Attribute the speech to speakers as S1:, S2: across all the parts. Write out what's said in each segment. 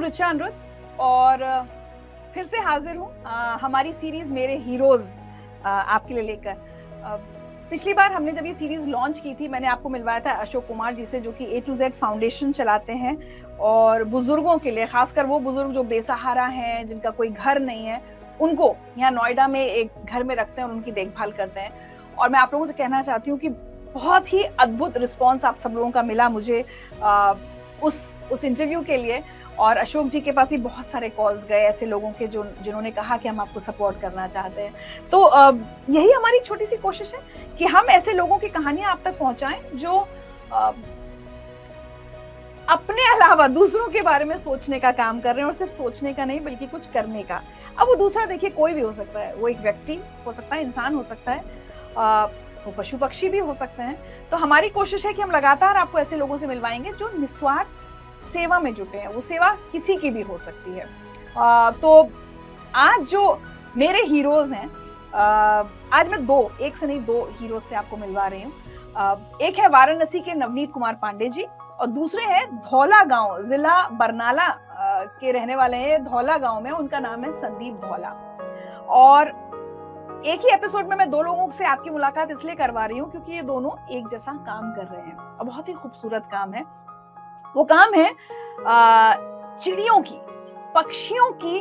S1: ऋचा अनिरुद्ध और फिर से हाजिर हूँ हमारी सीरीज मेरे हीरोज आपके लिए लेकर। पिछली बार हमने जब ये सीरीज लॉन्च की थी, मैंने आपको मिलवाया था अशोक कुमार जी से, जो कि A to Z फाउंडेशन चलाते हैं और बुजुर्गों के लिए, खासकर वो बुजुर्ग जो बेसहारा हैं, जिनका कोई घर नहीं है, उनको यहाँ नोएडा में एक घर में रखते हैं और उनकी देखभाल करते हैं। और मैं आप लोगों से कहना चाहती हूँ कि बहुत ही अद्भुत रिस्पॉन्स आप सब लोगों का मिला मुझे उस इंटरव्यू के लिए। और अशोक जी के पास ही बहुत सारे कॉल्स गए ऐसे लोगों के जिन्होंने कहा कि हम आपको सपोर्ट करना चाहते हैं। तो यही हमारी छोटी सी कोशिश है कि हम ऐसे लोगों की कहानियां आप तक पहुंचाएं जो अपने अलावा दूसरों के बारे में सोचने का काम कर रहे हैं, और सिर्फ सोचने का नहीं बल्कि कुछ करने का। अब वो दूसरा देखिए कोई भी हो सकता है, वो एक व्यक्ति हो सकता है, इंसान हो सकता है, वो पशु पक्षी भी हो सकते हैं। तो हमारी कोशिश है कि हम लगातार आपको ऐसे लोगों से मिलवाएंगे जो निस्वार्थ सेवा में जुटे हैं। वो सेवा किसी की भी हो सकती है। तो आज जो मेरे हीरोज हैं, आज मैं एक से नहीं दो हीरोज से आपको मिलवा रही हूँ। एक है वाराणसी के नवनीत कुमार पांडे जी और दूसरे हैं धौला गांव, जिला बरनाला के रहने वाले हैं। धौला गांव में उनका नाम है संदीप धौला। और एक ही एपिसोड में मैं दो लोगों से आपकी मुलाकात इसलिए करवा रही हूँ क्योंकि ये दोनों एक जैसा काम कर रहे हैं और बहुत ही खूबसूरत काम है। वो काम है चिड़ियों की, पक्षियों की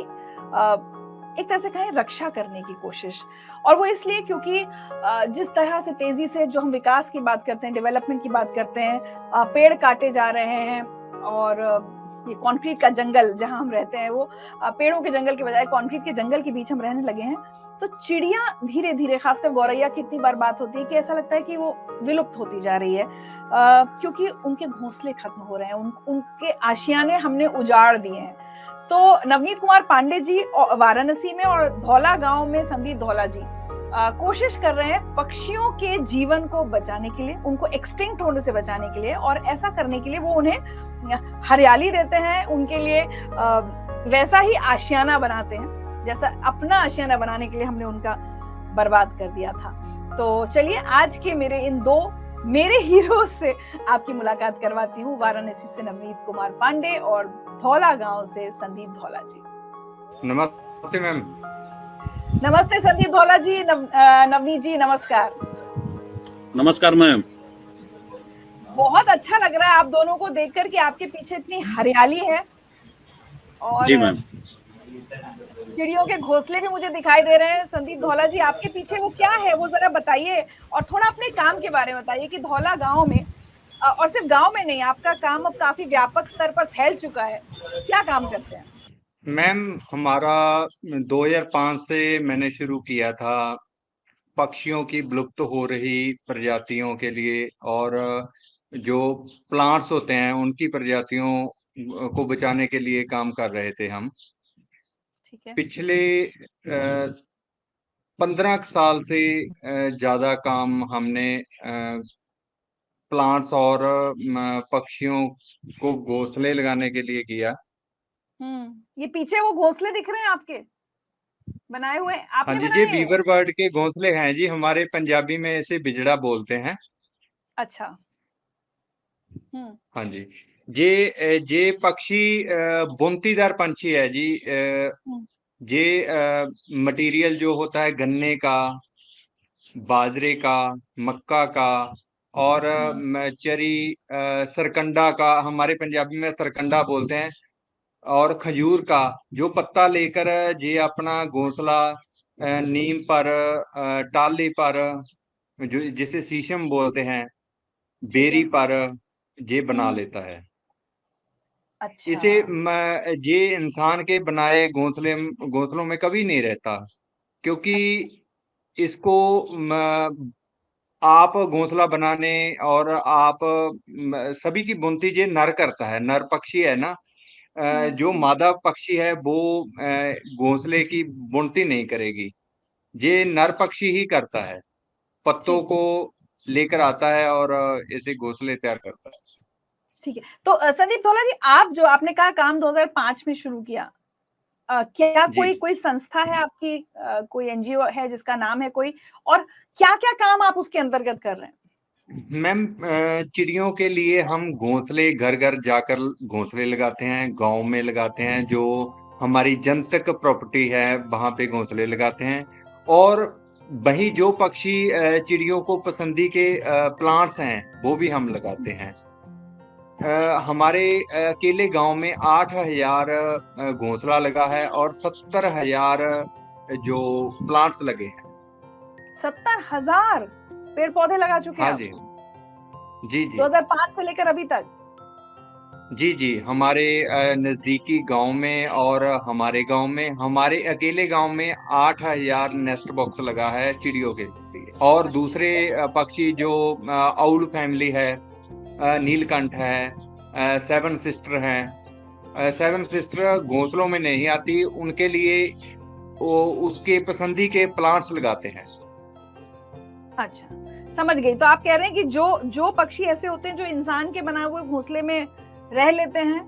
S1: एक तरह से कहें रक्षा करने की कोशिश। और वो इसलिए क्योंकि जिस तरह से तेजी से जो हम विकास की बात करते हैं, डेवलपमेंट की बात करते हैं, पेड़ काटे जा रहे हैं और ये कंक्रीट का जंगल जहां हम रहते हैं, वो पेड़ों के जंगल के बजाय कंक्रीट के जंगल के बीच हम रहने लगे हैं। तो चिड़िया धीरे धीरे, खासकर गौरैया की इतनी बार बात होती है कि ऐसा लगता है कि वो विलुप्त होती जा रही है, क्योंकि उनके घोंसले खत्म हो रहे हैं, उनके आशियाने हमने उजाड़ दिए हैं। तो नवनीत कुमार पांडे जी वाराणसी में और धौला गांव में संदीप धौला जी कोशिश कर रहे हैं पक्षियों के जीवन को बचाने के लिए, उनको एक्सटिंक्ट होने से बचाने के लिए। और ऐसा करने के लिए वो उन्हें हरियाली देते हैं, उनके लिए वैसा ही आशियाना बनाते हैं जैसा अपना आशियाना बनाने के लिए हमने उनका बर्बाद कर दिया था। तो चलिए आज के मेरे हीरो से आपकी मुलाकात करवाती हूँ। वाराणसी से नवनीत कुमार पांडे और धौला गांव से संदीप धौला जी।
S2: नमस्ते मैम।
S1: नमस्ते संदीप धौला जी। नवनीत जी नमस्कार।
S3: नमस्कार मैम।
S1: बहुत अच्छा लग रहा है आप दोनों को देखकर कि आपके पीछे इतनी हरियाली है और
S3: जी मैम,
S1: चिड़ियों के घोंसले भी मुझे दिखाई दे रहे हैं। संदीप धौला जी, आपके पीछे वो क्या है, वो जरा बताइए और थोड़ा अपने काम के बारे में बताइए कि धौला गांव में, और सिर्फ गांव में नहीं, आपका काम अब काफी व्यापक स्तर पर फैल चुका है, क्या काम करते हैं?
S2: मैम हमारा 2005 से मैंने शुरू किया था पक्षियों की विलुप्त हो रही प्रजातियों के लिए, और जो प्लांट्स होते हैं उनकी प्रजातियों को बचाने के लिए काम कर रहे थे हम।
S1: ठीक है।
S2: पिछले 15 साल से ज्यादा काम हमने प्लांट्स और पक्षियों को घोंसले लगाने के लिए किया।
S1: ये पीछे वो घोंसले दिख रहे हैं आपके बनाए हुए,
S2: हाँ
S1: आपने
S2: जी,
S1: बनाए
S2: ये
S1: हैं?
S2: बीवर बर्ड के घोंसले हैं जी, हमारे पंजाबी में इसे बिजड़ा बोलते हैं।
S1: अच्छा।
S2: हाँ जी, ये पक्षी बुनतीदार पंछी है जी। ये मटेरियल जो होता है गन्ने का, बाजरे का, मक्का का और चरी, सरकंडा का, हमारे पंजाबी में सरकंडा बोलते हैं, और खजूर का जो पत्ता लेकर ये अपना घोंसला नीम पर, टाली पर, जो जिसे शीशम बोलते हैं, बेरी पर ये बना लेता है।
S1: अच्छा।
S2: इसे ये इंसान के बनाए घोंसलों में कभी नहीं रहता, क्योंकि इसको आप घोंसला बनाने और आप सभी की बुनती ये नर करता है, नर पक्षी है ना। जो मादा पक्षी है वो घोंसले की बुनती नहीं करेगी, ये नर पक्षी ही करता है, पत्तों को लेकर आता है और ऐसे घोंसले तैयार करता है।
S1: ठीक है। तो संदीप धौला जी, आप जो आपने कहा काम 2005 में शुरू किया, क्या कोई संस्था है आपकी, कोई एनजीओ है जिसका नाम है कोई, और क्या क्या काम आप उसके अंतर्गत कर रहे हैं?
S2: मैम चिड़ियों के लिए हम घोंसले घर घर जाकर घोंसले लगाते हैं, गांव में लगाते हैं, जो हमारी जनतक प्रॉपर्टी है वहां पे घोंसले लगाते हैं। और वही जो पक्षी चिड़ियों को पसंदी के प्लांट्स हैं वो भी हम लगाते हैं। हमारे अकेले गांव में 8,000 घोंसला लगा है और 70,000 जो प्लांट्स लगे हैं।
S1: 70,000 पेड़ पौधे लगा चुके हैं
S2: हाँ
S1: आप?
S2: जी, जी जी
S1: 2005 से लेकर अभी तक?
S2: जी जी। हमारे नजदीकी गांव में और हमारे गांव में, हमारे अकेले गांव में 8,000 नेस्ट बॉक्स लगा है चिड़ियों के लिए। और दूसरे पक्षी जो आउल फैमिली है, नीलकंठ है, सेवन सिस्टर है। सेवन सिस्टर घोंसलों में नहीं आती, उनके लिए वो उसके पसंदी के प्लांट्स लगाते हैं।
S1: अच्छा, समझ गई। तो आप कह रहे हैं कि जो जो पक्षी ऐसे होते हैं जो इंसान के बनाए हुए घोंसले में रह लेते हैं,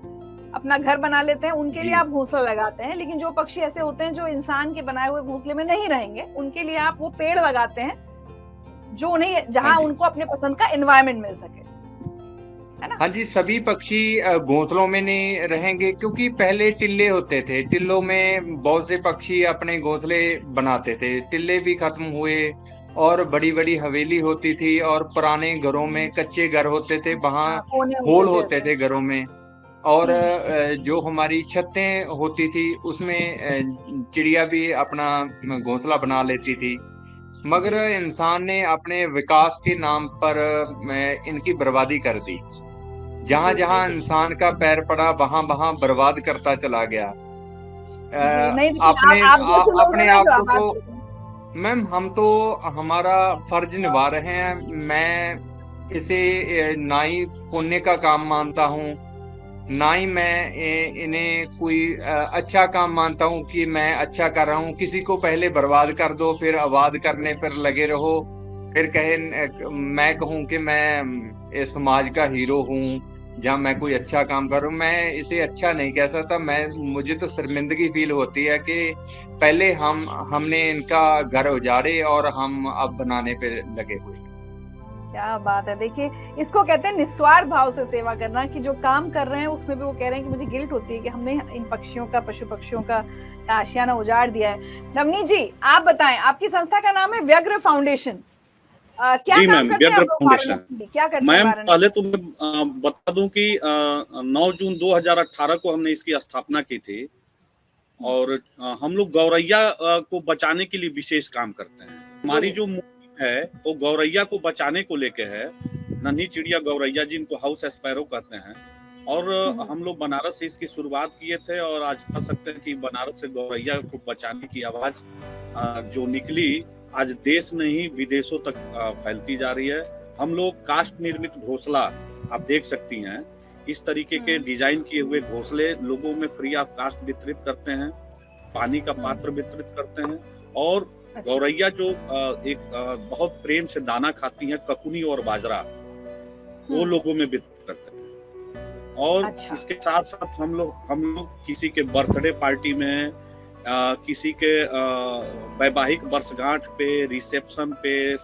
S1: अपना घर बना लेते हैं, उनके लिए
S2: जी
S1: आप घोंसला लगाते हैं, लेकिन जो पक्षी ऐसे होते हैं जो इंसान के बनाए हुए घोंसले में नहीं रहेंगे, उनके लिए आप वो पेड़ लगाते हैं जो उन्हें,
S2: हाँ
S1: जहां
S2: जी
S1: उनको अपने पसंद का एनवायरनमेंट मिल सके, है ना?
S2: हाँ जी। सभी पक्षी घोंसलों में नहीं रहेंगे, क्योंकि पहले टिल्ले होते थे, टिल्लों में बहुत से पक्षी अपने घोंसले बनाते थे। टिल्ले भी खत्म हुए और बड़ी बड़ी हवेली होती थी, और पुराने घरों में कच्चे घर होते थे, वहां
S1: हाँ, कोने
S2: होल
S1: होते थे
S2: होते
S1: ऐसे।
S2: थे घरों में। और
S1: हम्म।
S2: जो हमारी छतें होती थी उसमें चिड़िया भी अपना घोंसला बना लेती थी। मगर
S1: जी
S2: इंसान ने अपने विकास के नाम पर इनकी बर्बादी कर दी। जहां
S1: जी, सही
S2: जहां
S1: कहा।
S2: इंसान का पैर पड़ा वहां वहां बर्बाद करता चला गया।
S1: जी नहीं, लेकिन आप जैसे लोग हैं
S2: अपने
S1: ना
S2: आप
S1: जो
S2: को
S1: आवाज
S2: तो
S1: देते हैं।
S2: मैम, हम तो हमारा फर्ज निभा रहे हैं। मैं इसे ना ही पुण्य का काम मानता हूँ, ना ही मैं इन्हें कोई अच्छा काम मानता हूँ कि मैं अच्छा कर रहा हूँ। किसी को पहले बर्बाद कर दो, फिर आबाद करने पर लगे रहो, फिर मैं कहूँ कि मैं इस समाज का हीरो हूँ, जहाँ मैं कोई अच्छा काम कर रहा हूँ। मैं इसे अच्छा नहीं कह सकता। मुझे तो शर्मिंदगी फील होती है कि पहले हमने इनका घर उजाड़े और हम अब बनाने पे लगे हुए हैं।
S1: क्या बात है! देखिए, इसको कहते हैं निस्वार्थ भाव से सेवा करना, कि जो काम कर रहे हैं उसमें भी वो कह रहे हैं कि मुझे गिल्ट होती है कि हमने इन पक्षियों का, पशु पक्षियों का आशियाना उजाड़ दिया है। नवनीत जी, आप बताएं, आपकी संस्था का नाम है व्यग्र फाउंडेशन। क्या
S3: जी
S1: काम
S3: मैम,
S1: करते हैं
S3: व्यग्र
S1: आप लोग
S3: फाउंडेशन।
S1: वाराणसी में? क्या करते हैं
S3: मैम
S1: वाराणसी
S3: पहले
S1: में?
S3: तो मैं बता दूं कि 9 जून 2018 को हमने इसकी स्थापना की थी। और हम लोग गौरैया को बचाने के लिए विशेष काम करते हैं। हमारी जो मुहिम है वो गौरैया को बचाने को लेके है। नन्ही चिड़िया गौरैया, जिनको हाउस एस्पैरो कहते हैं। और हम लोग बनारस से इसकी शुरुआत किए थे, और आज कह सकते हैं कि बनारस से गौरैया को बचाने की आवाज जो निकली, आज देश नहीं विदेशों तक फैलती जा रही है। हम लोग काष्ठ निर्मित घोंसला, आप देख सकती हैं, इस तरीके के डिजाइन किए हुए घोंसले लोगों में फ्री ऑफ कास्ट वितरित करते हैं, पानी का पात्र वितरित करते हैं। और गौरैया जो एक बहुत प्रेम से दाना खाती हैं, ककुनी और बाजरा, वो लोगों में वितरित करते हैं। और इसके साथ साथ हम लोग किसी के बर्थडे पार्टी में, किसी के वैवाहिक वर्षगांठ पे, रिसेप्शन पे,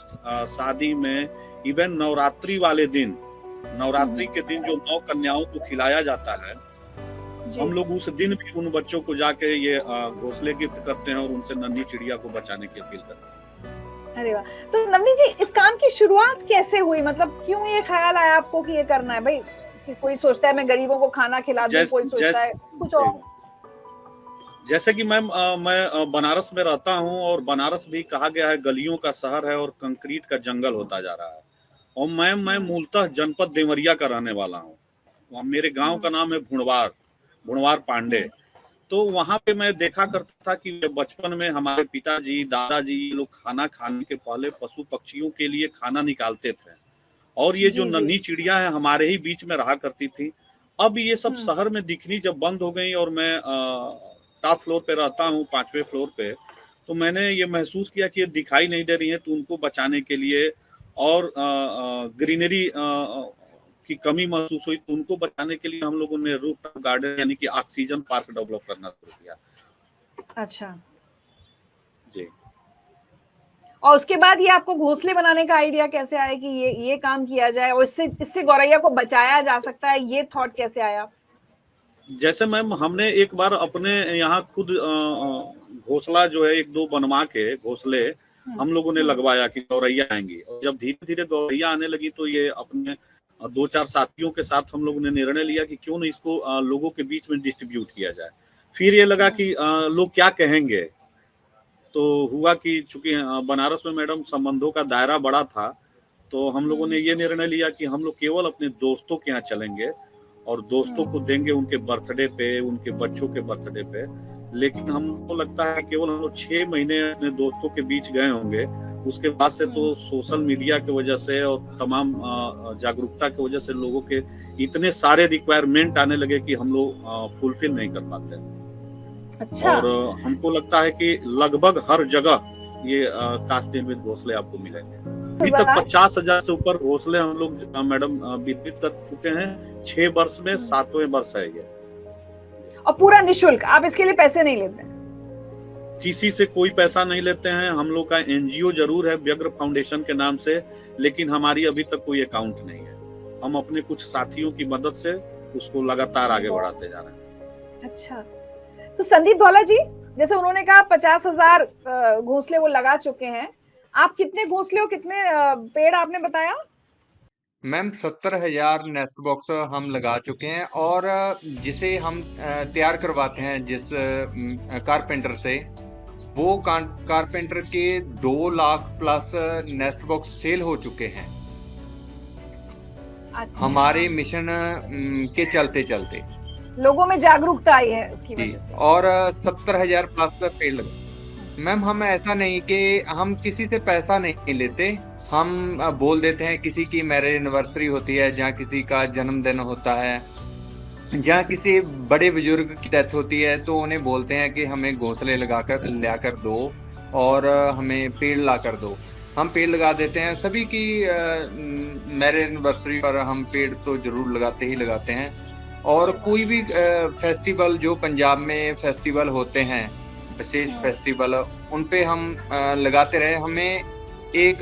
S3: शादी में, इवन नवरात्रि वाले दिन, नवरात्रि के दिन जो 9 कन्याओं को खिलाया जाता है, हम लोग उस दिन भी उन बच्चों को जाके ये घोंसले गिफ्ट करते हैं और उनसे नन्ही चिड़िया को बचाने की अपील करते हैं।
S1: अरे वाह! तो नवनीत जी, इस काम की शुरुआत कैसे हुई? मतलब क्यों ये ख्याल आया आपको कि ये करना है? भाई, कोई सोचता है मैं गरीबों को खाना खिला दूं, कोई सोचता है कुछ और।
S3: जैसे कि मैम, मैं बनारस में रहता हूँ, और बनारस भी कहा गया है गलियों का शहर है और कंक्रीट का जंगल होता जा रहा है। और मैं मूलतः जनपद देवरिया का रहने वाला हूँ। मेरे गांव का नाम है भुणवार पांडे। तो वहां पे मैं देखा करता था कि बचपन में हमारे पिताजी, दादाजी, ये लोग खाना खाने के पहले पशु पक्षियों के लिए खाना निकालते थे। और ये जो नन्ही चिड़िया है हमारे ही बीच में रहा करती थी। अब ये सब शहर में दिखनी जब बंद हो गई, और मैं टॉप फ्लोर पे रहता हूँ, 5वें फ्लोर पे, तो मैंने ये महसूस किया कि ये दिखाई नहीं दे रही है। तो उनको बचाने के लिए और ग्रीनरी की कमी महसूस हुई, तो उनको बचाने के लिए हम लोगों ने रूफटॉप गार्डन यानी कि ऑक्सीजन पार्क डेवलप करना शुरू किया।
S1: अच्छा
S3: जी।
S1: और उसके बाद ये आपको घोंसले बनाने का आइडिया कैसे आया कि ये काम किया जाए और इससे गौरैया को बचाया जा सकता है, ये थॉट कैसे आया?
S3: जैसे मैम हमने एक बार अपने यहाँ खुद घोंसला जो है 1-2 बनवा के घोंसले हम लोगों ने लगवाया कि गौरैया आएंगी, और जब धीरे धीरे गौरैया आने लगी तो ये अपने 2-4 साथियों के साथ हम लोगों ने निर्णय लिया कि क्यों नहीं इसको लोगों के बीच में डिस्ट्रीब्यूट किया जाए। फिर ये लगा कि लोग क्या कहेंगे, तो हुआ कि चूंकि बनारस में मैडम संबंधों का दायरा बड़ा था, तो हम लोगों ने ये निर्णय लिया कि हम लोग केवल अपने दोस्तों के यहाँ चलेंगे और दोस्तों को देंगे उनके बर्थडे पे, उनके बच्चों के बर्थडे पे। लेकिन हमको लगता है केवल हम लोग 6 महीने अपने दोस्तों के बीच गए होंगे, उसके बाद से तो सोशल मीडिया की वजह से और तमाम जागरूकता की वजह से लोगों के इतने सारे रिक्वायरमेंट आने लगे कि हम लोग फुलफिल नहीं कर पाते।
S1: अच्छा।
S3: और हमको लगता है कि लगभग हर जगह ये कास्ट निर्मित घोंसले आपको मिलेंगे। अभी तक 50,000 से ऊपर घोंसले हम लोग मैडम वितरित कर चुके हैं। 6 वर्ष में 7वें वर्ष है ये।
S1: और पूरा निःशुल्क, आप इसके लिए पैसे नहीं लेते हैं?
S3: किसी से कोई पैसा नहीं लेते हैं। हम लोग का एनजीओ जरूर है व्यग्र फाउंडेशन के नाम से, लेकिन हमारी अभी तक कोई अकाउंट नहीं है। हम अपने कुछ साथियों की मदद से उसको लगातार आगे बढ़ाते जा रहे हैं।
S1: अच्छा, तो संदीप धौला जी, जैसे उन्होंने कहा 50,000 घोंसले वो लगा चुके हैं, आप कितने घोंसले और कितने पेड़ आपने बताया?
S2: मैम 70,000 नेस्ट बॉक्स हम लगा चुके हैं, और जिसे हम तैयार करवाते हैं जिस कारपेंटर से, वो कारपेंटर के 2 lakh plus nest box sale हो चुके हैं।
S1: अच्छा।
S2: हमारे मिशन के चलते चलते
S1: लोगों में जागरूकता आई है उसकी वजह से।
S2: और 70,000 प्लस पेड़ लगे। मैम हम ऐसा नहीं कि हम किसी से पैसा नहीं लेते, हम बोल देते हैं किसी की मैरिज एनिवर्सरी होती है, जहाँ किसी का जन्मदिन होता है, जहाँ किसी बड़े बुजुर्ग की डेथ होती है, तो उन्हें बोलते हैं कि हमें घोंसले लाकर दो और हमें पेड़ ला कर दो। हम पेड़ लगा देते हैं। सभी की मैरिज एनिवर्सरी पर हम पेड़ तो जरूर लगाते हैं। और कोई भी फेस्टिवल जो पंजाब में फेस्टिवल होते हैं, विशेष फेस्टिवल, उन पे हम लगाते रहे। हमें एक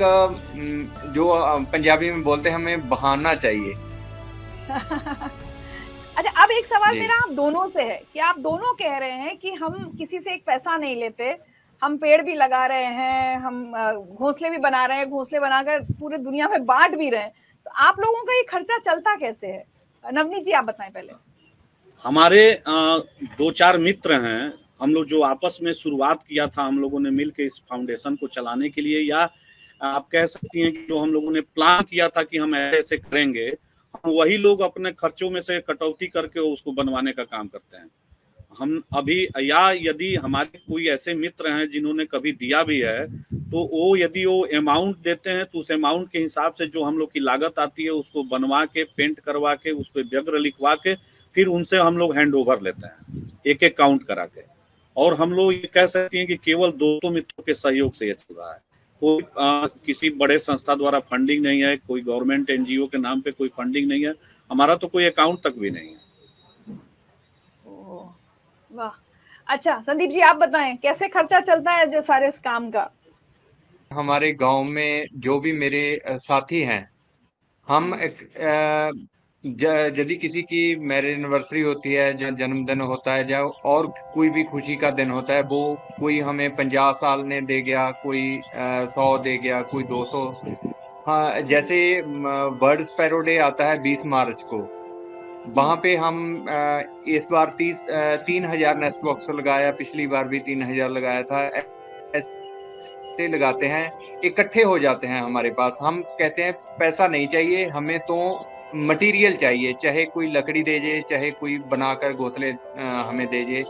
S2: जो पंजाबी में बोलते हैं, हमें बहाना चाहिए।
S1: अच्छा, अब एक सवाल मेरा आप दोनों से है कि आप दोनों कह रहे हैं कि हम किसी से एक पैसा नहीं लेते, हम पेड़ भी लगा रहे हैं, हम घोंसले भी बना रहे हैं, घोंसले बनाकर पूरे दुनिया में बांट भी रहे हैं, तो आप लोगों का ये खर्चा चलता कैसे है? नवनीत जी, आप बताएं पहले।
S3: हमारे 2-4 मित्र हैं, हम लोग जो आपस में शुरुआत किया था, हम लोगों ने मिलकर इस फाउंडेशन को चलाने के लिए, या आप कह सकती हैं कि जो हम लोगों ने प्लान किया था कि हम ऐसे करेंगे, हम वही लोग अपने खर्चों में से कटौती करके उसको बनवाने का काम करते हैं। हम अभी, या यदि हमारे कोई ऐसे मित्र हैं जिन्होंने कभी दिया भी है, तो वो यदि वो अमाउंट देते हैं, तो उस अमाउंट के हिसाब से जो हम लोग की लागत आती है उसको बनवा के, पेंट करवा के, उस पर व्यग्र लिखवा के, फिर उनसे हम लोग हैंड ओवर लेते हैं, एक काउंट करा के। और हम लोग ये कह सकते हैं कि केवल दोस्तों मित्रों के सहयोग से ये चल रहा है। कोई किसी बड़े संस्था द्वारा फंडिंग नहीं है, कोई गवर्नमेंट एनजीओ के नाम पे कोई फंडिंग नहीं है, हमारा तो कोई अकाउंट तक भी नहीं है।
S1: वाह, अच्छा संदीप जी, आप बताएं कैसे खर्चा चलता है जो सारे इस काम का?
S2: हमारे गांव में जो भी मेरे साथी हैं, हम यदि किसी की मैरिज एनिवर्सरी होती है, या जन्मदिन होता है, या और कोई भी खुशी का दिन होता है, वो कोई हमें 50 साल ने दे गया, कोई 100 दे गया, कोई 200। हाँ, जैसे बर्ड स्पैरो डे आता है 20 मार्च को, वहां पे हम इस बार 3,000 नेस्ट बॉक्स लगाया, पिछली बार भी 3,000 लगाया था। ऐसे लगाते हैं, इकट्ठे हो जाते हैं हमारे पास। हम कहते हैं पैसा नहीं चाहिए, हमें तो मटेरियल चाहिए, चाहे कोई लकड़ी दे जाए, चाहे कोई बनाकर घोंसले हमें दे जाए।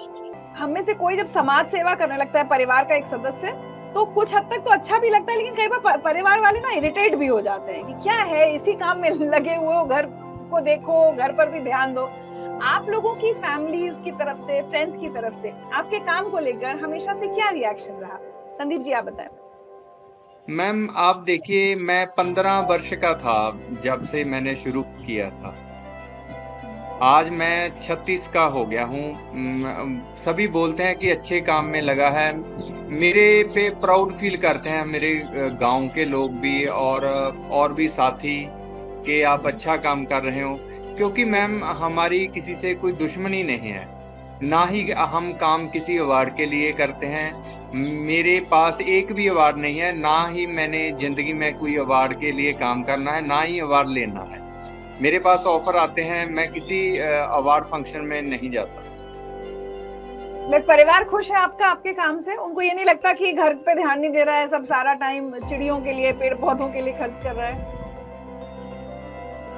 S1: हम में से कोई जब समाज सेवा करने लगता है, परिवार का एक सदस्य, तो कुछ हद तक तो अच्छा भी लगता है, लेकिन कई बार परिवार वाले ना इरिटेट भी हो जाते हैं कि क्या है, इसी काम में लगे हुए हो, घर को देखो, घर पर भी ध्यान दो। आप लोगों की फैमिलीज की तरफ से, फ्रेंड्स की तरफ से आपके काम को लेकर हमेशा से क्या रिएक्शन रहा? संदीप जी, आप बताएं।
S2: मैम आप देखिए, मैं 15 वर्ष का था जब से मैंने शुरू किया था, आज मैं 36 का हो गया हूँ। सभी बोलते हैं कि अच्छे काम में लगा है। मेरे पे प्राउड फील करते हैं मेरे गांव के लोग भी और भी साथी कि आप अच्छा काम कर रहे हो, क्योंकि मैम हमारी किसी से कोई दुश्मनी नहीं है, ना ही हम काम किसी अवार्ड के लिए करते हैं। मेरे पास एक भी अवार्ड नहीं है, ना ही मैंने जिंदगी में कोई अवार्ड के लिए काम करना है, ना ही अवार्ड लेना है। मेरे पास ऑफर आते हैं, मैं किसी अवार्ड फंक्शन में नहीं जाता।
S1: बट परिवार खुश है आपका आपके काम से? उनको ये नहीं लगता कि घर पे ध्यान नहीं दे रहा है, सब सारा टाइम चिड़ियों के लिए, पेड़ पौधों के लिए खर्च कर रहा है?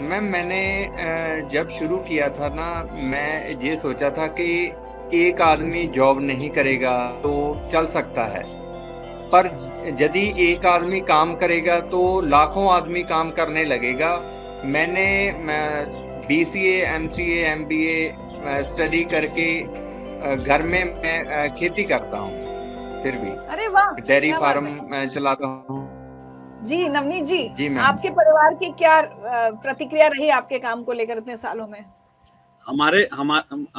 S2: मैम मैंने जब शुरू किया था ना, मैं ये सोचा था कि एक आदमी जॉब नहीं करेगा तो चल सकता है, पर यदि एक आदमी काम करेगा तो लाखों आदमी काम करने लगेगा। मैंने BCA, MCA, MBA स्टडी करके घर में मैं खेती करता हूँ, फिर भी
S1: अरे वाह,
S2: डेयरी
S1: क्या बात है।
S2: फार्म चलाता हूँ।
S1: जी नवनीत जी,
S2: जी मैम।
S1: आपके परिवार की क्या प्रतिक्रिया रही आपके काम को लेकर इतने सालों में?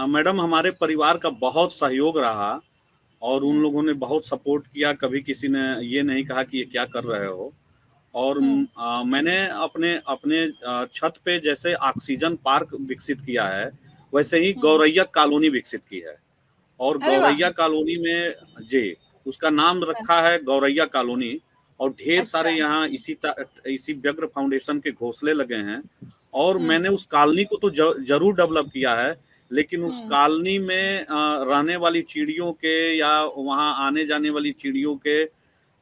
S3: मैडम हमारे परिवार का बहुत सहयोग रहा और उन लोगों ने बहुत सपोर्ट किया। कभी किसी ने ये नहीं कहा कि ये क्या कर रहे हो। और मैंने अपने अपने छत पे जैसे ऑक्सीजन पार्क विकसित किया है, वैसे ही गौरैया कॉलोनी विकसित की है। और
S1: अरे वाह।
S3: गौरैया कॉलोनी में जी उसका नाम रखा है गौरैया कॉलोनी। और ढेर सारे
S1: अच्छा।
S3: यहाँ इसी व्यग्र फाउंडेशन के घोंसले लगे हैं। और मैंने उस कॉलोनी को तो जरूर डेवलप किया है, लेकिन उस कॉलोनी में रहने वाली चिड़ियों के या वहां आने जाने वाली चिड़ियों के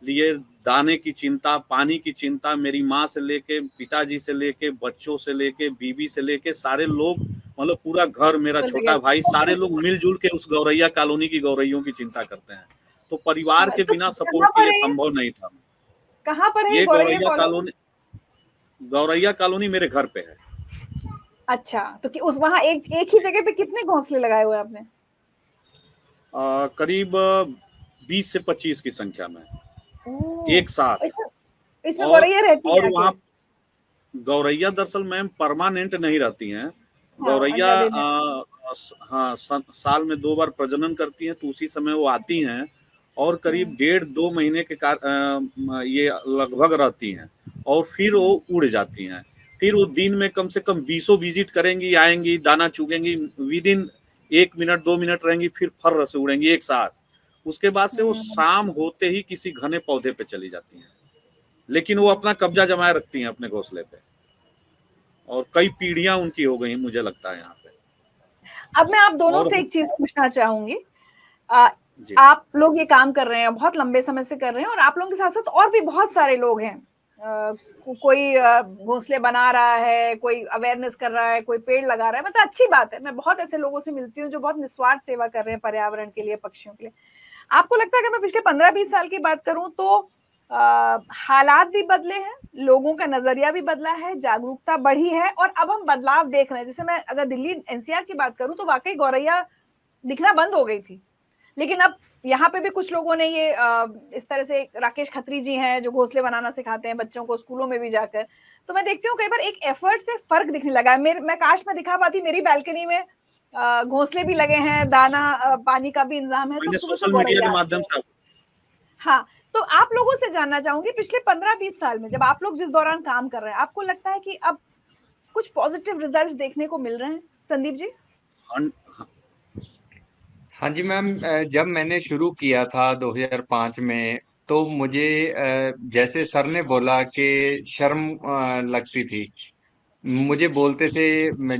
S3: लिए दाने की चिंता, पानी की चिंता, मेरी माँ से लेके, पिताजी से लेके, बच्चों से लेके, बीवी से लेके सारे लोग, मतलब पूरा घर, मेरा छोटा भाई, सारे लोग मिलजुल के उस गौरैया कॉलोनी की गौरैयों की चिंता करते हैं। तो परिवार के
S1: तो
S3: बिना
S1: कहाँ
S3: सपोर्ट
S1: पर
S3: के ये
S1: है?
S3: संभव नहीं था।
S1: कहाँ पर है
S3: ये
S1: गौरैया कॉलोनी?
S3: गौरैया कॉलोनी मेरे घर पे है।
S1: अच्छा, तो कि उस वहां एक ही जगह पे कितने घोंसले लगाए हुए आपने?
S3: करीब 20 से 25 की संख्या में एक साथ।
S1: इसमें गौरैया रहती है
S3: और वहाँ
S1: आके?
S3: गौरैया दरअसल मैम परमानेंट नहीं रहती हैं।
S1: हाँ,
S3: गौरैया
S1: अंडा देने।
S3: हाँ साल में 2 बार प्रजनन करती हैं, तो उसी समय वो आती हैं और करीब 1.5-2 महीने के ये लगभग रहती हैं और फिर वो उड़ जाती हैं। फिर वो दिन में कम से कम 20 विजिट करेंगी, आएंगी, दाना चुगेंगी, विद इन 1 मिनट 2 मिनट रहेंगी, फिर फर्र से उड़ेंगी एक साथ। उसके बाद से वो शाम होते ही किसी घने पौधे पे चली जाती हैं, लेकिन वो अपना कब्जा जमाए रखती हैं अपने घोंसले पे। और कई पीढ़ियां उनकी हो गई मुझे लगता है यहाँ पे।
S1: अब मैं आप दोनों से एक चीज पूछना चाहूंगी।
S3: जी।
S1: आप लोग ये काम कर रहे हैं, बहुत लंबे समय से कर रहे हैं, और आप लोगों के साथ साथ और भी बहुत सारे लोग हैं। कोई घोंसले बना रहा है, कोई अवेयरनेस कर रहा है, कोई पेड़ लगा रहा है, मतलब अच्छी बात है। मैं बहुत ऐसे लोगों से मिलती हूँ जो बहुत निस्वार्थ सेवा कर रहे हैं पर्यावरण के लिए, पक्षियों के लिए। आपको लगता है कि मैं पिछले 15-20 साल की बात करूं तो हालात भी बदले हैं, लोगों का नजरिया भी बदला है, जागरूकता बढ़ी है, और अब हम बदलाव देख रहे हैं। जैसे मैं अगर दिल्ली NCR की बात करूं तो वाकई गौरैया दिखना बंद हो गई थी, लेकिन अब यहाँ पे भी कुछ लोगों ने ये इस तरह से, राकेश खत्री जी हैं जो घोंसले बनाना सिखाते हैं बच्चों को स्कूलों में भी जाकर, तो मैं देखती हूँ कई बार एक एफर्ट से फर्क दिखने लगा है। मैं काश मैं दिखा पाती, मेरी बालकनी में घोंसले भी लगे हैं, दाना पानी का भी इंतजाम है, तो सुबह से
S3: सोशल मीडिया के माध्यम से।
S1: हाँ, तो आप लोगों से जानना चाहूंगी, पिछले 15-20 साल में जब आप लोग जिस दौरान काम कर रहे हैं, आपको लगता है कि अब कुछ पॉजिटिव रिजल्ट्स देखने को मिल रहे हैं? संदीप जी।
S2: हाँ जी मैम, जब मैंने शुरू किया था 2005 में, तो मुझे जैसे सर ने बोला कि शर्म लगती थी। मुझे बोलते थे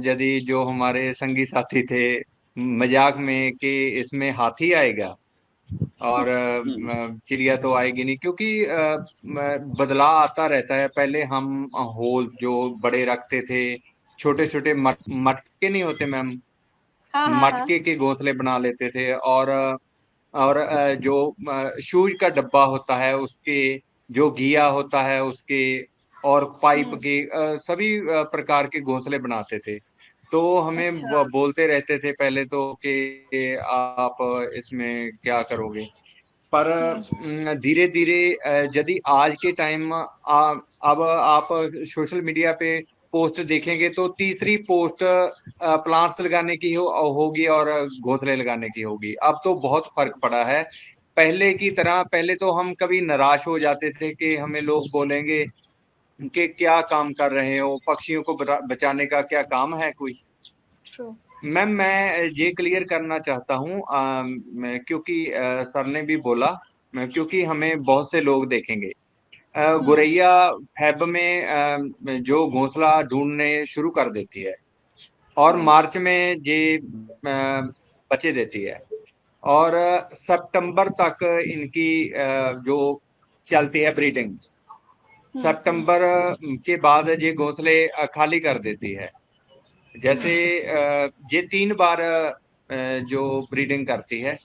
S2: यदि जो हमारे संगी साथी थे मजाक में कि इसमें हाथी आएगा और चिड़िया तो आएगी नहीं, क्योंकि बदलाव आता रहता है। पहले हम होल जो बड़े रखते थे, छोटे छोटे मटके नहीं होते मैम, मटके के घोंसले बना लेते थे, और जो शूज का डब्बा होता है उसके, जो घिया होता है उसके, और पाइप के सभी प्रकार के घोंसले बनाते थे। तो हमें बोलते रहते थे पहले तो कि आप इसमें क्या करोगे, पर धीरे धीरे यदि आज के टाइम अब आप सोशल मीडिया पे पोस्ट देखेंगे तो तीसरी पोस्ट प्लांट्स लगाने की होगी और घोंसले लगाने की होगी। अब तो बहुत फर्क पड़ा है। पहले की तरह, पहले तो हम कभी निराश हो जाते थे कि हमें लोग बोलेंगे कि क्या काम कर रहे हो, पक्षियों को बचाने का क्या काम है कोई।
S1: True.
S2: मैम मैं ये क्लियर करना चाहता हूँ, क्योंकि सर ने भी बोला, क्योंकि हमें बहुत से लोग देखेंगे। गोरैया फेब में जो घोंसला ढूंढने शुरू कर देती है और मार्च में ये बच्चे देती है और सितंबर तक इनकी जो चलती है ब्रीडिंग। सितंबर के बाद ये घोंसले खाली कर देती है। जैसे ये 3 बार जो ब्रीडिंग करती है,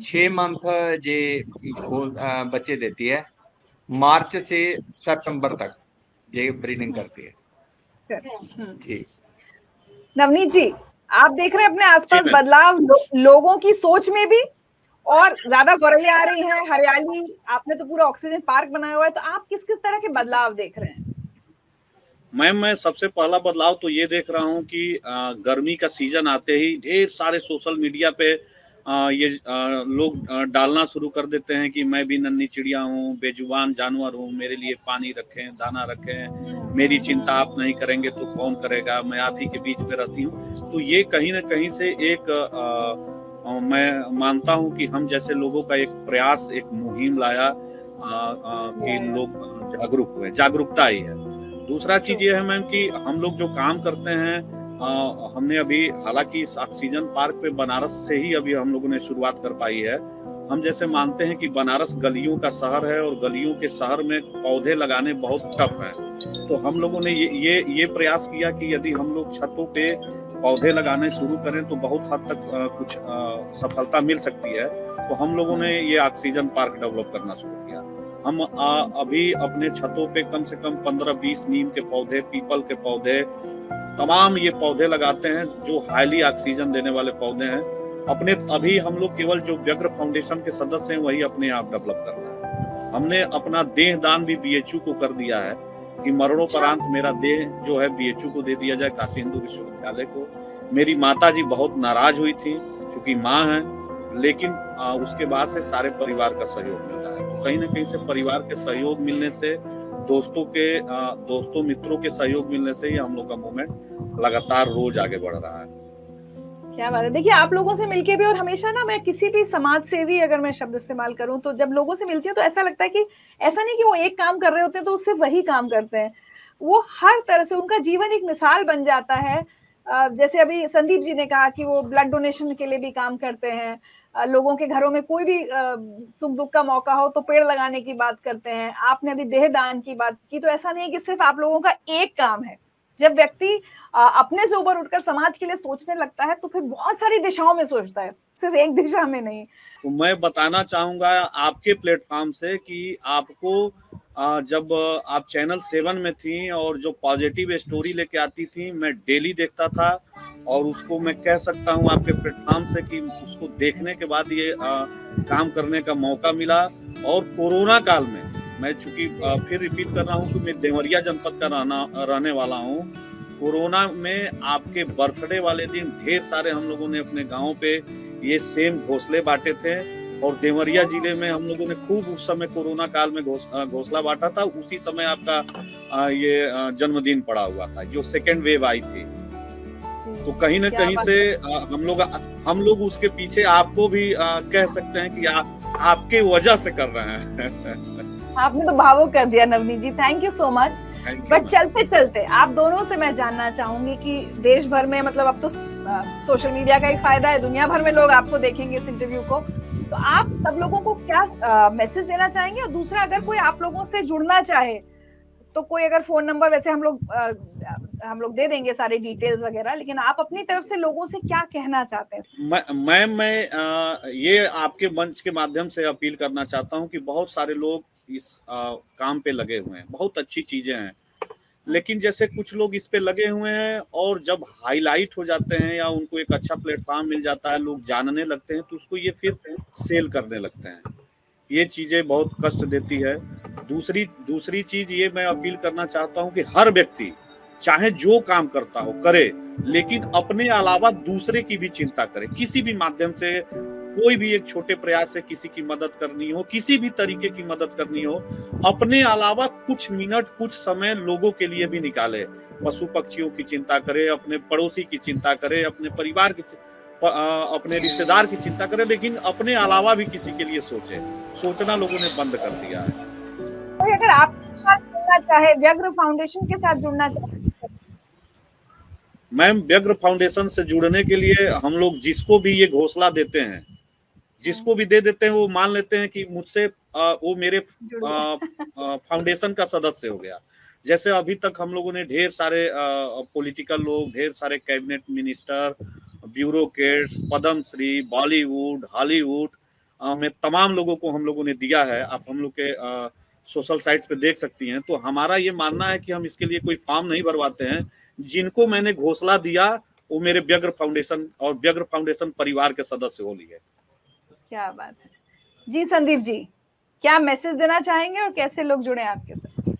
S2: 6 मंथ ये बच्चे देती है, मार्च से सितंबर तक ये ब्रीडिंग करती है। जी
S1: नवनीत जी, आप देख रहे हैं अपने आसपास
S3: मैम।
S1: बदलाव लोगों की सोच में भी, और ज्यादा गौरैया आ रही है, हरियाली, आपने तो पूरा ऑक्सीजन पार्क बनाया हुआ है, तो आप किस किस तरह के बदलाव देख रहे हैं?
S3: मैम मैं सबसे पहला बदलाव तो ये देख रहा हूँ कि गर्मी का सीजन आते ही ढेर सारे सोशल मीडिया पे ये लोग डालना शुरू कर देते हैं कि मैं भी नन्ही चिड़िया हूँ, बेजुबान जानवर हूँ, मेरे लिए पानी रखें, दाना रखें, मेरी चिंता आप नहीं करेंगे तो कौन करेगा, मैं आप ही के बीच में रहती हूँ। तो ये कहीं ना कहीं से एक मैं मानता हूँ कि हम जैसे लोगों का एक प्रयास, एक मुहिम लाया कि लोग जागरूक हुए, जागरूकता आई है। दूसरा चीज ये है मैम कि हम लोग जो काम करते हैं, हमने अभी हालांकि इस ऑक्सीजन पार्क पे बनारस से ही अभी हम लोगों ने शुरुआत कर पाई है। हम जैसे मानते हैं कि बनारस गलियों का शहर है और गलियों के शहर में पौधे लगाने बहुत टफ है। तो हम लोगों ने ये प्रयास किया कि यदि हम लोग छतों पे पौधे लगाने शुरू करें तो बहुत हद तक कुछ सफलता मिल सकती है। तो हम लोगों ने ये ऑक्सीजन पार्क डेवलप करना शुरू किया। हम अभी अपने छतों पे कम से कम 15-20 नीम के पौधे, पीपल के पौधे, तमाम ये पौधे लगाते हैं जो हाईली ऑक्सीजन देने वाले पौधे हैं। अपने अभी हम लोग केवल जो व्यग्र फाउंडेशन के सदस्य हैं वही अपने आप डेवलप कर रहे हैं। हमने अपना देह दान भी बीएचयू को कर दिया है कि मरणोपरांत मेरा देह जो है बीएचयू को दे दिया जाए, काशी हिंदू विश्वविद्यालय को। मेरी माता जी बहुत नाराज हुई थी क्योंकि माँ है, लेकिन उसके बाद से सारे परिवार का सहयोग मिल रहा है। तो कहीं ना कहीं से परिवार के सहयोग मिलने से, दोस्तों मित्रों के सहयोग मिलने से ये हम लोग का मूवमेंट लगातार रोज आगे बढ़ रहा है।
S1: क्या बात है। देखिए, आप लोगों से मिलके भी, और हमेशा ना मैं किसी भी समाज सेवी अगर मैं शब्द इस्तेमाल करूं तो जब लोगों से मिलती हूँ तो ऐसा लगता है कि ऐसा नहीं कि वो एक काम कर रहे होते हैं तो उससे वही काम करते हैं, वो हर तरह से उनका जीवन एक मिसाल बन जाता है। जैसे अभी संदीप जी ने कहा कि वो ब्लड डोनेशन के लिए भी काम करते हैं, लोगों के घरों में कोई भी सुख दुख का मौका हो तो पेड़ लगाने की बात करते हैं। आपने अभी देह दान की बात की, तो ऐसा नहीं है कि सिर्फ आप लोगों का एक काम है। जब व्यक्ति अपने से ऊपर उठकर समाज के लिए सोचने लगता है तो फिर बहुत सारी दिशाओं में सोचता है, सिर्फ एक दिशा में नहीं।
S3: तो मैं बताना चाहूंगा आपके प्लेटफॉर्म से कि आपको जब आप चैनल 7 में थी और जो पॉजिटिव स्टोरी लेके आती थी, मैं डेली देखता था और उसको मैं कह सकता हूँ आपके प्लेटफॉर्म से कि उसको देखने के बाद ये काम करने का मौका मिला। और कोरोना काल में मैं चूंकि फिर रिपीट कर रहा हूँ कि मैं देवरिया जनपद का रहने वाला हूँ। कोरोना में आपके बर्थडे वाले दिन ढेर सारे हम लोगों ने अपने गाँव पे ये सेम घोंसले बांटे थे और देवरिया जिले में हम लोगों ने खूब उस समय कोरोना काल में घोंसला बांटा था। उसी समय आपका ये जन्मदिन पड़ा हुआ था, जो सेकेंड वेव आई थी। तो कहीं ना कहीं से हम लोग उसके पीछे आपको भी कह सकते हैं कि आपके वजह से कर रहे हैं।
S1: आपने तो भावुक कर दिया Navneet ji, thank you so much. But चलते चलते आप दोनों से मैं जानना चाहूंगी कि देश भर में, मतलब अब तो सोशल मीडिया का एक फायदा है, दुनिया भर में लोग आपको देखेंगे इस इंटरव्यू को, तो आप सब लोगों को क्या मैसेज देना चाहेंगे? और दूसरा, अगर कोई आप लोगों से जुड़ना चाहे तो कोई अगर फोन नंबर, वैसे हम लोग दे देंगे सारे डिटेल्स वगैरह, लेकिन आप अपनी तरफ से लोगों से क्या कहना चाहते हैं?
S3: मैं ये आपके मंच के माध्यम से अपील करना चाहता हूँ कि बहुत सारे लोग इस काम पे लगे हुए हैं, बहुत अच्छी चीजें हैं, लेकिन जैसे कुछ लोग इस पे लगे हुए हैं और जब हाईलाइट हो जाते हैं या उनको एक अच्छा प्लेटफॉर्म मिल जाता है, लोग जानने लगते हैं, तो उसको ये फिर सेल करने लगते हैं। ये चीजें बहुत कष्ट देती है। दूसरी चीज ये मैं अपील करना चाहता हूँ कि हर व्यक्ति चाहे जो काम करता हो करे, लेकिन अपने अलावा दूसरे की भी चिंता करे, किसी भी माध्यम से कोई भी एक छोटे प्रयास से किसी की मदद करनी हो, किसी भी तरीके की मदद करनी हो, अपने अलावा कुछ मिनट, कुछ समय लोगों के लिए भी निकाले। पशु पक्षियों की चिंता करे, अपने पड़ोसी की चिंता करे, अपने परिवार की अपने रिश्तेदार की चिंता करे, लेकिन अपने अलावा भी किसी के लिए सोचे। सोचना लोगों ने बंद कर दिया है।
S1: तो अगर आप जुड़ना चाहे, व्यग्र फाउंडेशन के साथ जुड़ना चाहे,
S3: मैम व्यग्र फाउंडेशन से जुड़ने के लिए हम लोग जिसको भी ये घोषला देते हैं, जिसको भी दे देते हैं, वो मान लेते हैं कि मुझसे वो मेरे फाउंडेशन का सदस्य हो गया। जैसे अभी तक हम लोगों ने ढेर सारे पॉलिटिकल लोग, ढेर सारे cabinet minister, bureaucrats, Padmashri, Bollywood, Hollywood में तमाम लोगों को हम लोगों ने दिया है। आप हम लोग के सोशल साइट्स पे देख सकती हैं। तो हमारा ये मानना है कि हम इसके लिए कोई फॉर्म नहीं भरवाते हैं। जिनको मैंने घोषला दिया वो मेरे व्यग्र फाउंडेशन और व्यग्र फाउंडेशन परिवार के सदस्य हो लिए।
S1: क्या बात है जी। संदीप जी, क्या मैसेज देना चाहेंगे और कैसे लोग जुड़े आपके साथ?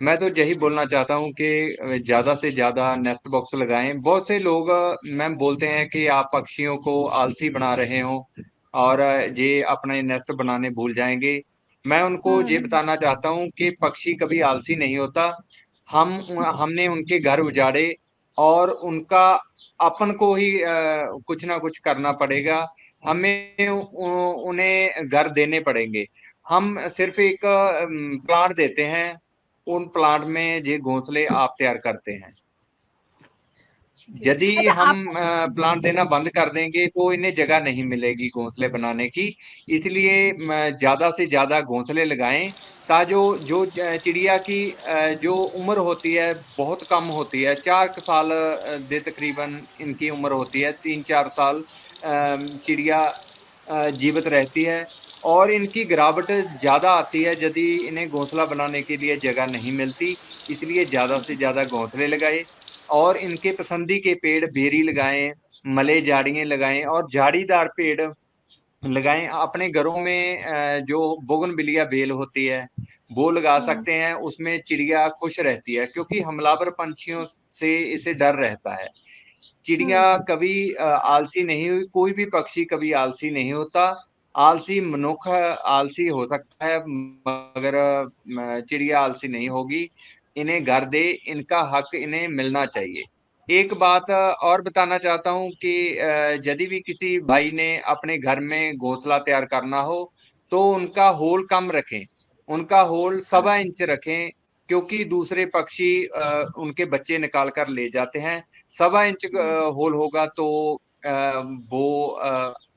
S2: मैं तो यही बोलना चाहता हूँ कि ज्यादा से ज्यादा नेस्ट बॉक्स लगाएं। बहुत से लोग मैम बोलते हैं कि आप पक्षियों को आलसी बना रहे हो और ये अपने नेस्ट बनाने भूल जाएंगे। मैं उनको ये बताना चाहता हूँ कि पक्षी कभी आलसी नहीं होता। हमने उनके घर उजाड़े और उनका अपन को ही कुछ ना कुछ करना पड़ेगा। हमें उन्हें घर देने पड़ेंगे। हम सिर्फ एक प्लांट देते हैं, उन प्लांट में ये घोंसले आप तैयार करते हैं। यदि
S1: अच्छा,
S2: हम प्लांट देना बंद कर देंगे तो इन्हें जगह नहीं मिलेगी घोंसले बनाने की। इसलिए ज्यादा से ज्यादा घोंसले लगाएं ताकि जो चिड़िया की जो उम्र होती है बहुत कम होती है। 4 साल दे तकरीबन इनकी उम्र होती है। 3-4 साल चिड़िया जीवित रहती है और इनकी गिरावट ज्यादा आती है यदि इन्हें घोंसला बनाने के लिए जगह नहीं मिलती। इसलिए ज्यादा से ज्यादा घोंसले लगाए और इनके पसंदी के पेड़ बेरी लगाएं, मले झाड़ियां लगाएं और झाड़ीदार पेड़ लगाएं। अपने घरों में जो बोगनविलिया बेल होती है वो लगा सकते हैं। उसमें चिड़िया खुश रहती है क्योंकि हमलावर पंछियों से इसे डर रहता है। चिड़िया कभी आलसी नहीं हुई, कोई भी पक्षी कभी आलसी नहीं होता। आलसी मनुष्य आलसी हो सकता है मगर चिड़िया आलसी नहीं होगी। इन्हें घर दे, इनका हक इन्हें मिलना चाहिए। एक बात और बताना चाहता हूँ कि यदि भी किसी भाई ने अपने घर में घोंसला तैयार करना हो तो उनका होल कम रखें, उनका होल 1.25 इंच रखें क्योंकि दूसरे पक्षी उनके बच्चे निकाल कर ले जाते हैं। 1.25 इंच होल होगा तो वो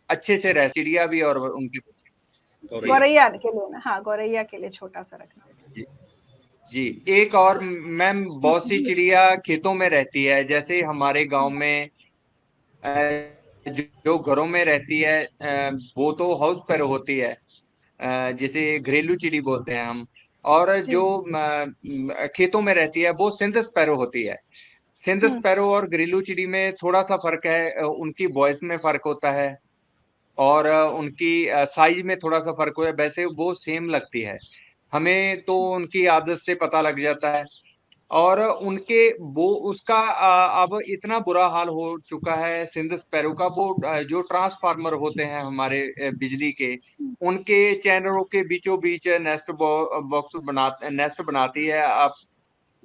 S2: अच्छे से रह, चिड़िया भी और उनके बच्चे।
S1: गौरैया के लिए ना, हाँ गौरैया के लिए छोटा सा रखना।
S2: जी, एक और मैम, बहुत सी चिड़िया खेतों में रहती है। जैसे हमारे गांव में जो घरों में रहती है वो तो हाउस पैरो होती है, जिसे घरेलू चिड़ी बोलते हैं हम। और जो खेतों में रहती है वो सिंध स्पैरो होती है। सिंध स्पैरो और घरेलू चिड़ी में थोड़ा सा फर्क है। उनकी वॉइस में फर्क होता है और उनकी साइज में थोड़ा सा फर्क होता है। वैसे वो सेम लगती है, हमें तो उनकी आदत से पता लग जाता है। और उनके वो उसका अब इतना बुरा हाल हो चुका है सिंध स्पैरो का। वो जो ट्रांसफार्मर होते हैं हमारे बिजली के, उनके चैनलों के बीचों बीच नेस्ट बनाती है।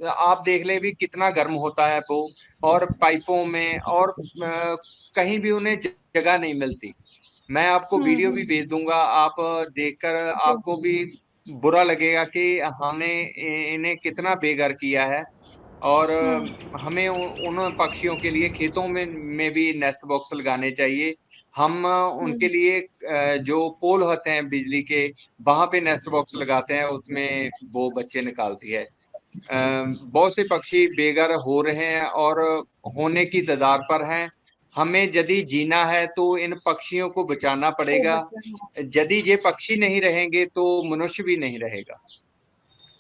S2: आप देख ले भी कितना गर्म होता है वो, और पाइपों में और कहीं भी उन्हें जगह नहीं मिलती। मैं आपको वीडियो भी भेज दूंगा, आप देखकर आपको भी बुरा लगेगा कि हमने इन्हें कितना बेघर किया है। और हमें उन पक्षियों के लिए खेतों में भी नेस्ट बॉक्स लगाने चाहिए। हम उनके लिए जो पोल होते हैं बिजली के, वहां पे नेस्ट बॉक्स लगाते हैं, उसमें वो बच्चे निकालती है। बहुत से पक्षी बेघर हो रहे हैं और होने की ददार पर हैं। हमें यदि जीना है तो इन पक्षियों को बचाना पड़ेगा। यदि ये पक्षी नहीं रहेंगे तो मनुष्य भी नहीं रहेगा।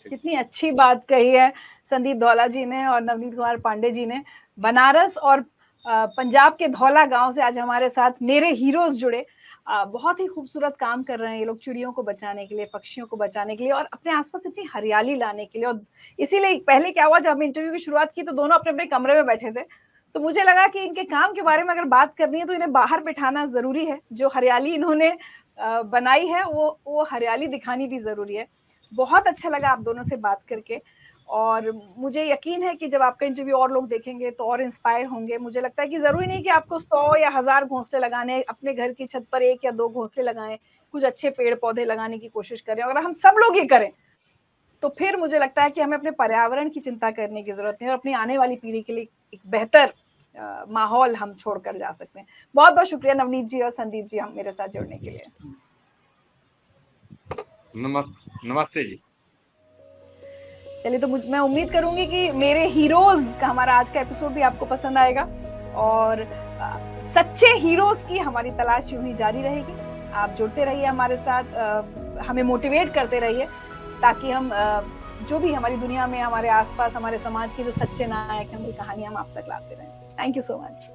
S1: कितनी अच्छी बात कही है संदीप धौला जी ने और नवनीत कुमार पांडे जी ने। बनारस और पंजाब के धौला गांव से आज हमारे साथ मेरे हीरोज जुड़े। बहुत ही खूबसूरत काम कर रहे हैं ये लोग चिड़ियों को बचाने के लिए, पक्षियों को बचाने के लिए और अपने आसपास इतनी हरियाली लाने के लिए। और इसीलिए पहले क्या हुआ, जब हम इंटरव्यू की शुरुआत की तो दोनों अपने अपने कमरे में बैठे थे, तो मुझे लगा कि इनके काम के बारे में अगर बात करनी है तो इन्हें बाहर बिठाना जरूरी है। जो हरियाली इन्होंने बनाई है वो हरियाली दिखानी भी जरूरी है। बहुत अच्छा लगा आप दोनों से बात करके, और मुझे यकीन है कि जब आपका इंटरव्यू और लोग देखेंगे तो और इंस्पायर होंगे। मुझे लगता है कि जरूरी नहीं कि आपको 100 या 1000 घोंसले लगाने, अपने घर की छत पर 1 या 2 घोंसले लगाएं, कुछ अच्छे पेड़ पौधे लगाने की कोशिश करें। अगर हम सब लोग ये करें तो फिर मुझे लगता है कि हमें अपने पर्यावरण की चिंता करने की जरूरत नहीं, और अपनी आने वाली पीढ़ी के लिए एक बेहतर माहौल हम छोड़कर जा सकते हैं। बहुत बहुत शुक्रिया नवनीत जी और संदीप जी हम मेरे साथ जुड़ने के लिए।
S2: नमस्ते जी।
S1: चलिए, तो मैं उम्मीद करूंगी कि मेरे हीरोज का हमारा आज का एपिसोड भी आपको पसंद आएगा, और सच्चे हीरोज की हमारी तलाश यूं ही जारी रहेगी। आप जुड़ते रहिए हमारे साथ, हमें मोटिवेट करते रहिए, ताकि हम जो भी हमारी दुनिया में, हमारे आसपास, हमारे समाज के जो सच्चे नायक हैं उनकी कहानियां हम आप तक लाते रहें। Thank you so much.